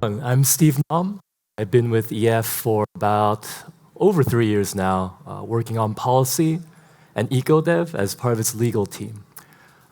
I'm Steve Nam. I've been with EF for about over 3 years now, working on policy and eco-dev as part of its legal team.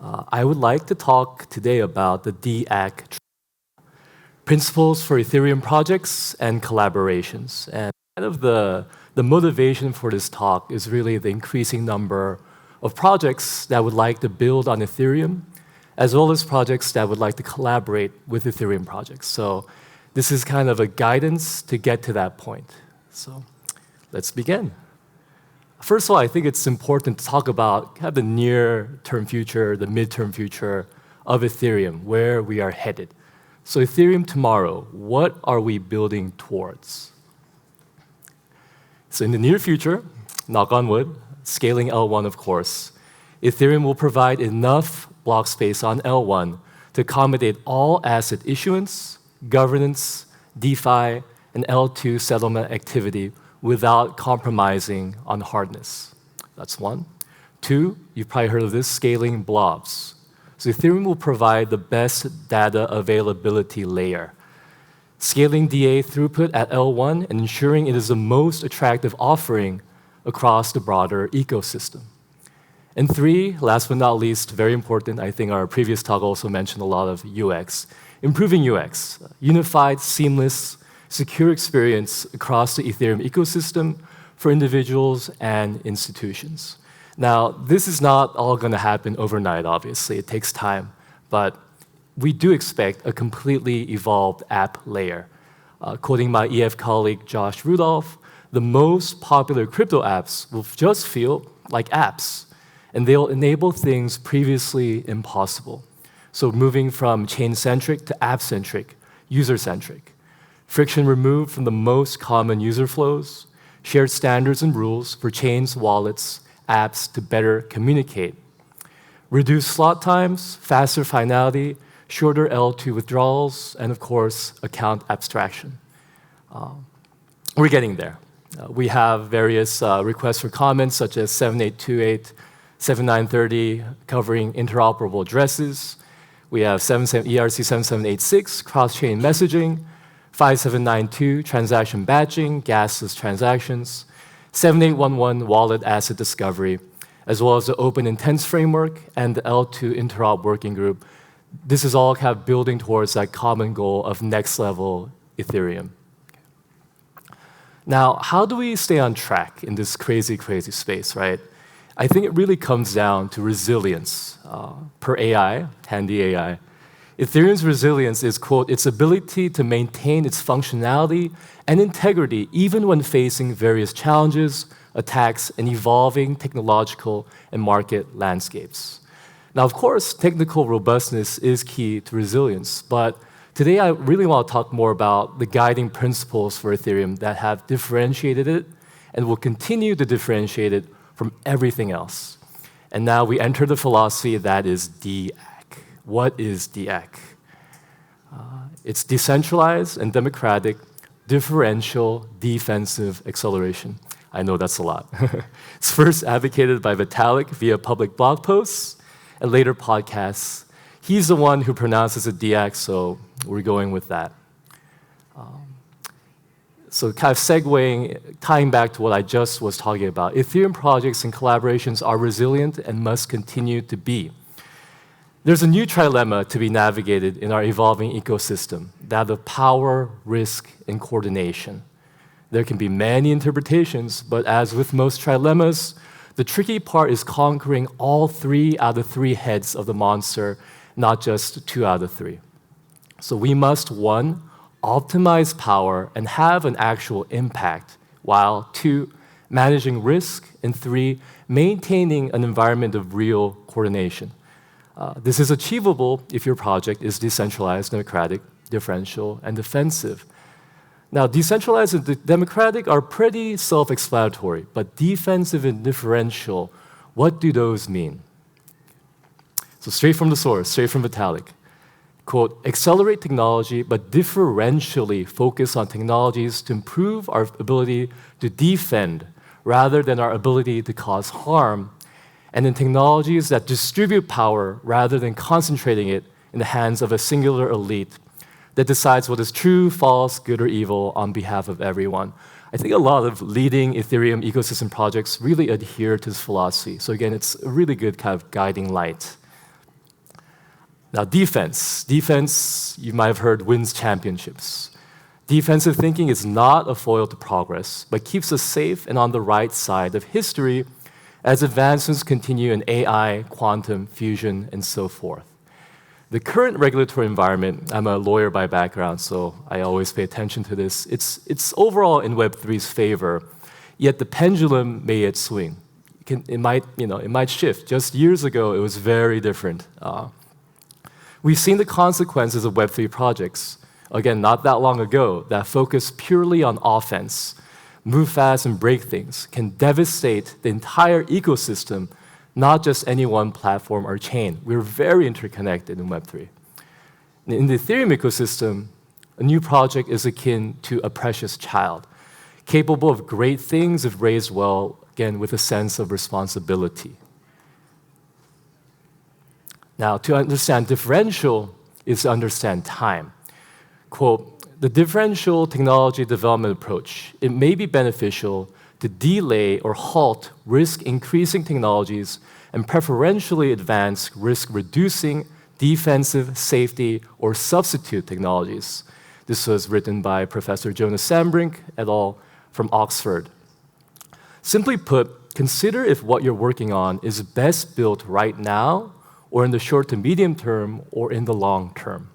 I would like to talk today about the acc principles for Ethereum projects and collaborations. And kind of the motivation for this talk is really the increasing number of projects that would like to build on Ethereum, as well as projects that would like to collaborate with Ethereum projects. So this is kind of a guidance to get to that point. So let's begin. First of all, I think it's important to talk about kind of the near-term future, the mid-term future of Ethereum, where we are headed. So Ethereum tomorrow, what are we building towards? So in the near future, knock on wood, scaling L1 of course, Ethereum will provide enough block space on L1 to accommodate all asset issuance, governance, DeFi, and L2 settlement activity without compromising on hardness. That's one. Two, you've probably heard of this, scaling blobs. So Ethereum will provide the best data availability layer, scaling DA throughput at L1 and ensuring it is the most attractive offering across the broader ecosystem. And three, last but not least, very important, I think our previous talk also mentioned a lot of UX, improving UX, unified, seamless, secure experience across the Ethereum ecosystem for individuals and institutions. Now, this is not all going to happen overnight, obviously. It takes time. But we do expect a completely evolved app layer. Quoting my EF colleague, Josh Rudolph, the most popular crypto apps will just feel like apps, and they'll enable things previously impossible. So moving from chain-centric to app-centric, user-centric. Friction removed from the most common user flows, shared standards and rules for chains, wallets, apps to better communicate. Reduced slot times, faster finality, shorter L2 withdrawals, and of course, account abstraction. We're getting there. We have various requests for comments such as 7828, 7930 covering interoperable addresses. We have ERC 7786, cross-chain messaging, 5792, transaction batching, gasless transactions, 7811, wallet asset discovery, as well as the open intents framework and the L2 interop working group. This is all kind of building towards that common goal of next level Ethereum. Now, how do we stay on track in this crazy, crazy space, right? I think it really comes down to resilience. Per AI, handy AI, Ethereum's resilience is, quote, its ability to maintain its functionality and integrity even when facing various challenges, attacks, and evolving technological and market landscapes. Now, of course, technical robustness is key to resilience, but today I really want to talk more about the guiding principles for Ethereum that have differentiated it and will continue to differentiate it from everything else. And now we enter the philosophy that is acc. What is acc? It's decentralized and democratic, differential, defensive acceleration. I know that's a lot. It's first advocated by Vitalik via public blog posts and later podcasts. He's the one who pronounces it acc, so we're going with that. So kind of segueing, tying back to what I just was talking about, Ethereum projects and collaborations are resilient and must continue to be. There's a new trilemma to be navigated in our evolving ecosystem, that of power, risk, and coordination. There can be many interpretations, but as with most trilemmas, the tricky part is conquering all 3 out of 3 heads of the monster, not just 2 out of 3. So we must, 1, optimize power and have an actual impact, while 2, managing risk, and 3, maintaining an environment of real coordination. This is achievable if your project is decentralized, democratic, differential, and defensive. Now, decentralized and democratic are pretty self-explanatory, but defensive and differential, what do those mean? So straight from the source, straight from Vitalik. Quote, accelerate technology, but differentially focus on technologies to improve our ability to defend rather than our ability to cause harm, and in technologies that distribute power rather than concentrating it in the hands of a singular elite that decides what is true, false, good, or evil on behalf of everyone. I think a lot of leading Ethereum ecosystem projects really adhere to this philosophy. So again, it's a really good kind of guiding light. Now, defense. Defense, you might have heard, wins championships. Defensive thinking is not a foil to progress, but keeps us safe and on the right side of history as advancements continue in AI, quantum, fusion, and so forth. The current regulatory environment, I'm a lawyer by background, so I always pay attention to this. It's overall in Web3's favor, yet the pendulum may yet swing. It might shift. Just years ago, it was very different. We've seen the consequences of Web3 projects, again, not that long ago, that focus purely on offense, move fast and break things, can devastate the entire ecosystem, not just any one platform or chain. We're very interconnected in Web3. In the Ethereum ecosystem, a new project is akin to a precious child, capable of great things if raised well, again, with a sense of responsibility. Now, to understand differential is to understand time. Quote, the differential technology development approach, it may be beneficial to delay or halt risk-increasing technologies and preferentially advance risk-reducing defensive, safety, or substitute technologies. This was written by Professor Jonas Sambrink et al. From Oxford. Simply put, consider if what you're working on is best built right now, or in the short to medium term, or in the long term.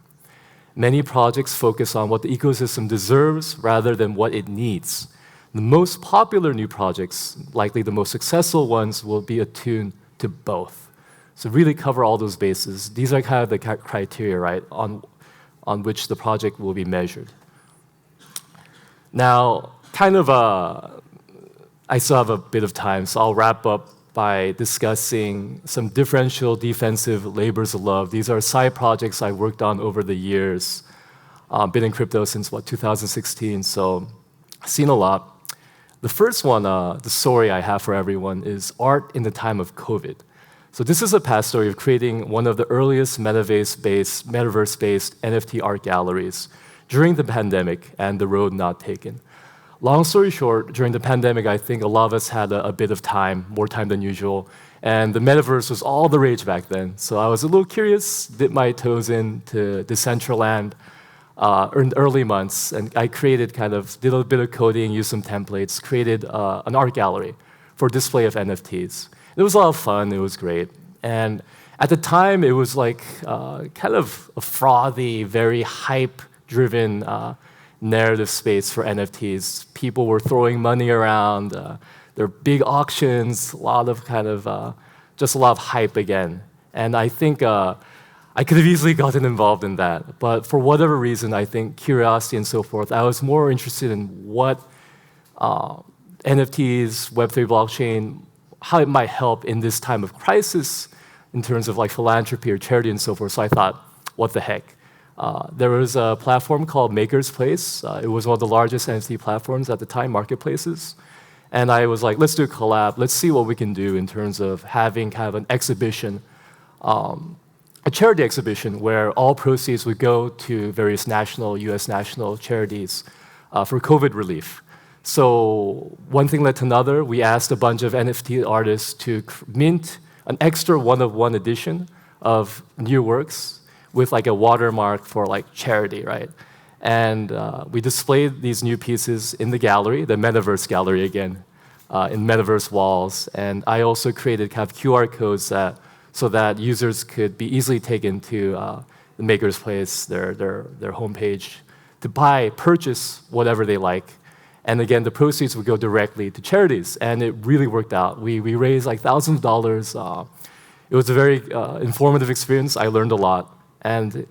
Many projects focus on what the ecosystem deserves rather than what it needs. The most popular new projects, likely the most successful ones, will be attuned to both. So really cover all those bases. These are kind of the criteria, right, on which the project will be measured. Now, I still have a bit of time, so I'll wrap up by discussing some differential defensive labors of love. These are side projects I worked on over the years. Been in crypto since, 2016, so I've seen a lot. The first one, the story I have for everyone, is art in the time of COVID. So this is a past story of creating one of the earliest metaverse-based NFT art galleries during the pandemic and the road not taken. Long story short, during the pandemic, I think a lot of us had a bit of time, more time than usual, and the metaverse was all the rage back then. So I was a little curious, dipped my toes into Decentraland, in the early months, and I created did a bit of coding, used some templates, created an art gallery for display of NFTs. It was a lot of fun, it was great. And at the time, it was like kind of a frothy, very hype-driven narrative space for NFTs. People were throwing money around, there were big auctions, a lot of just a lot of hype again. And I think I could have easily gotten involved in that, but for whatever reason, I think curiosity and so forth, I was more interested in what NFTs, Web3 blockchain, how it might help in this time of crisis in terms of philanthropy or charity and so forth. So I thought, what the heck? There was a platform called Maker's Place. It was one of the largest NFT platforms at the time, marketplaces. And I was like, let's do a collab. Let's see what we can do in terms of having kind of an exhibition, a charity exhibition where all proceeds would go to various US national charities for COVID relief. So one thing led to another. We asked a bunch of NFT artists to mint an extra one-of-one edition of new works with a watermark for charity, right? And we displayed these new pieces in the gallery, the Metaverse gallery again, in Metaverse walls. And I also created kind of QR codes so that users could be easily taken to the Maker's Place, their homepage, to purchase whatever they like. And again, the proceeds would go directly to charities, and it really worked out. We raised thousands of dollars. It was a very informative experience. I learned a lot, and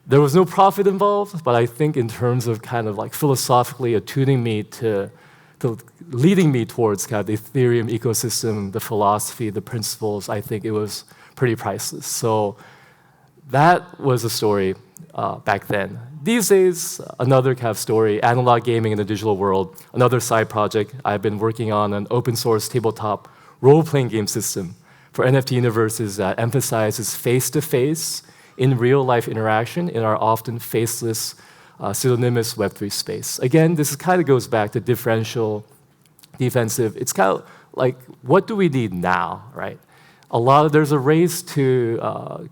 there was no profit involved. But I think in terms of philosophically attuning me to leading me towards the Ethereum ecosystem, the philosophy, the principles, I think it was pretty priceless. So that was a story back then. These days, another kind of story, analog gaming in the digital world, another side project. I've been working on an open source tabletop role-playing game system for NFT universes that emphasizes face-to-face in real life interaction in our often faceless pseudonymous Web3 space. Again, this kind of goes back to differential, defensive. It's kind of like, what do we need now, right? There's a race to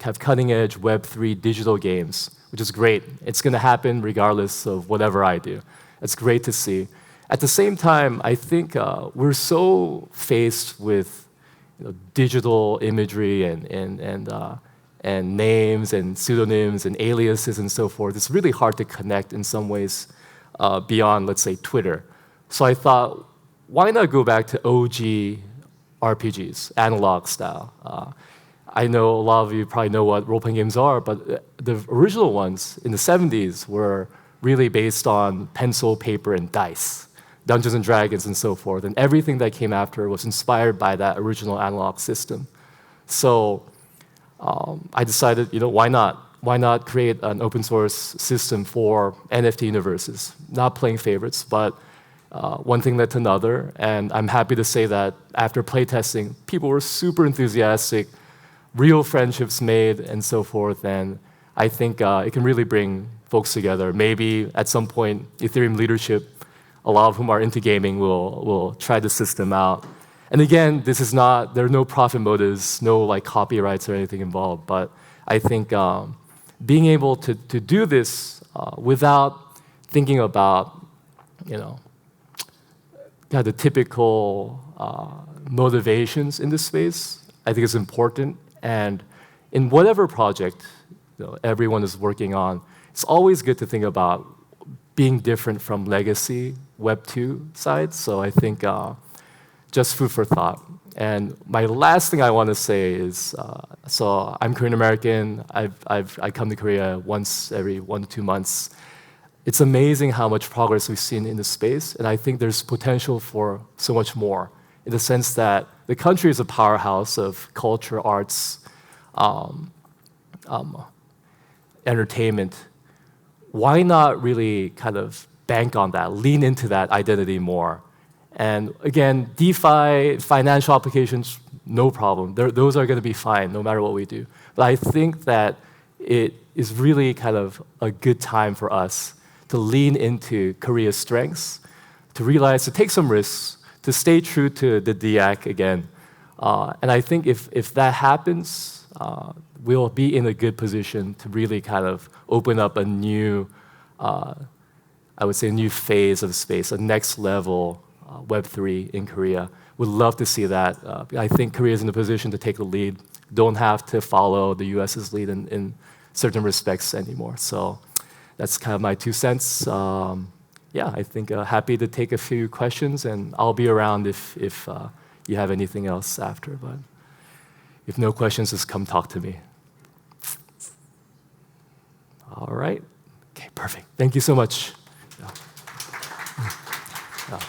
have cutting-edge Web3 digital games, which is great. It's going to happen regardless of whatever I do. It's great to see. At the same time, I think we're so faced with digital imagery and names and pseudonyms and aliases and so forth. It's really hard to connect in some ways beyond, let's say, Twitter. So I thought, why not go back to OG RPGs, analog style? I know a lot of you probably know what role-playing games are, but the original ones in the 70s were really based on pencil, paper, and dice, Dungeons and Dragons and so forth, and everything that came after was inspired by that original analog system. So I decided, why not? Why not create an open source system for NFT universes? Not playing favorites, but one thing led to another, and I'm happy to say that after playtesting, people were super enthusiastic, real friendships made, and so forth, and I think it can really bring folks together. Maybe at some point, Ethereum leadership, a lot of whom are into gaming, will try the system out. And again, there are no profit motives, no copyrights or anything involved, but I think being able to do this without thinking about, the typical motivations in this space, I think is important. And in whatever project everyone is working on, it's always good to think about being different from legacy Web 2 sides. So I think just food for thought. And my last thing I want to say is, so I'm Korean American. I come to Korea once every 1 to 2 months. It's amazing how much progress we've seen in this space, and I think there's potential for so much more, in the sense that the country is a powerhouse of culture, arts, entertainment. Why not really kind of bank on that, lean into that identity more? And again, DeFi, financial applications, no problem. Those are going to be fine no matter what we do. But I think that it is really kind of a good time for us to lean into Korea's strengths, to take some risks, to stay true to the DAC again. And I think if that happens, we'll be in a good position to really kind of open up a new, I would say, a new phase of space, a next level Web3 in Korea. Would love to see that. I think Korea is in a position to take the lead. Don't have to follow the US's lead in certain respects anymore. So that's kind of my 2 cents. I think happy to take a few questions, and I'll be around if you have anything else after. But if no questions, just come talk to me. All right. Okay, perfect. Thank you so much. Yeah.